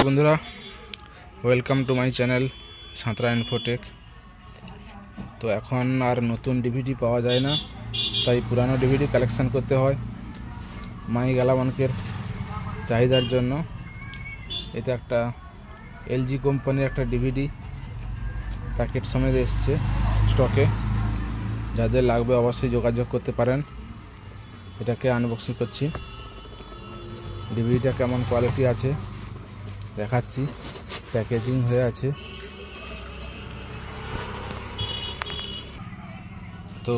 বন্ধুরা, welcome to my channel Santra Infotech. তো এখন আর নতুন ডিভিডি পাওয়া যায় না, তাই পুরানো ডিভিডি কালেকশন করতে হয় মাই গালামানকের চাহিদার জন্য। এটা একটা এলজি কোম্পানির একটা ডিভিডি প্যাকেট সমেত এসছে স্টকে। যাদের লাগবে অবশ্যই যোগাযোগ করতে পারেন। এটাকে আনবক্সিং করছি। ডিভিডিটা কেমন কোয়ালিটি আছে দেখাচ্ছি। প্যাকেজিং হয়ে আছে। তো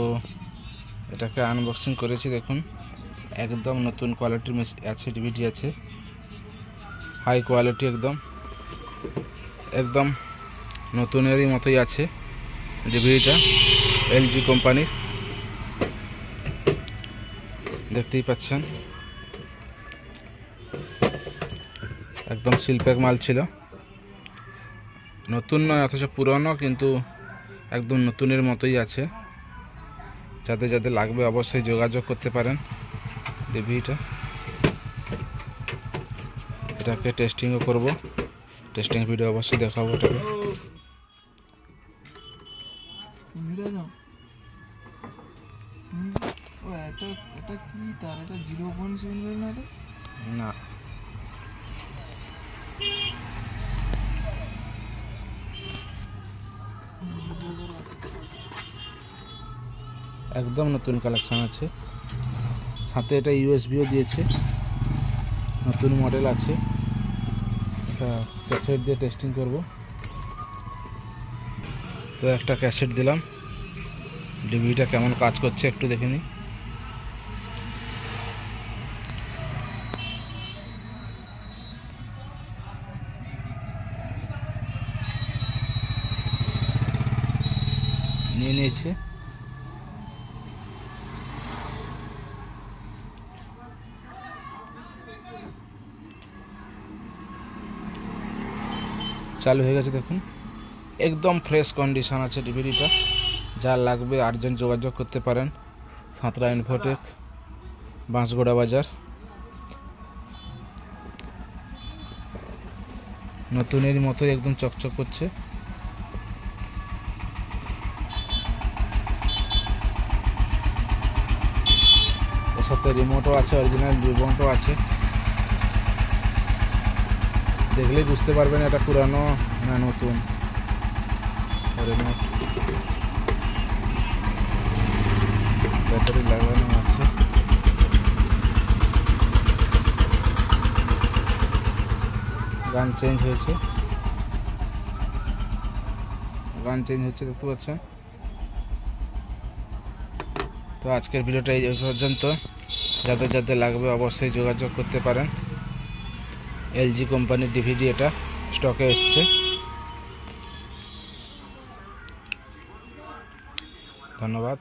এটাকে আনবক্সিং করেছি, দেখুন একদম নতুন কোয়ালিটির আছে। ডিভিডি আছে হাই কোয়ালিটি, একদম নতুনেরই মতোই আছে ডিভিডিটা। এলজি কোম্পানির, দেখতেই পাচ্ছেন একদম সিলপ্যাক মাল ছিল। নতুন নয় অথচ পুরনো, কিন্তু একদম নতুনের মতোই আছে। যাদের যাদের লাগবে অবশ্যই যোগাযোগ করতে পারেন। ডিভিডিটা এটাকে টেস্টিংও করব, টেস্টিং ভিডিও অবশ্যই দেখাবো। এটাকে না, একদম নতুন কালেকশন আছে। সাথে এটা ইউএসবিও দিয়েছে, নতুন মডেল আছে। এটা ক্যাসেট দিয়ে টেস্টিং করব। তো একটা ক্যাসেট দিলাম, ডিভিডিটা কেমন কাজ করছে একটু দেখে নিই। নিয়ে নিয়েছে। চালু হয়ে গেছে, দেখুন একদম ফ্রেশ কন্ডিশন আছে ডিভিডিটা। যা লাগবে আর্জেন্ট যোগাযোগ করতে পারেন। সাঁতরা ইনফোটেক, বাঁশগোড়া বাজার। নতুনের মতোই একদম চকচক করছে। এর সাথে রিমোটও আছে, অরিজিনাল রিমোটও আছে। দেখলেই বুঝতে পারবেন এটা পুরানো না নতুন। রিমোট, ব্যাটারি লাগানো আছে। গান চেঞ্জ হচ্ছে, দেখতে পাচ্ছেন। তো আজকের ভিডিওটা এই পর্যন্ত। যাদের যাদের লাগবে অবশ্যই যোগাযোগ করতে পারেন। এলজি কোম্পানির ডিভিডি এটা স্টকে এসছে। ধন্যবাদ।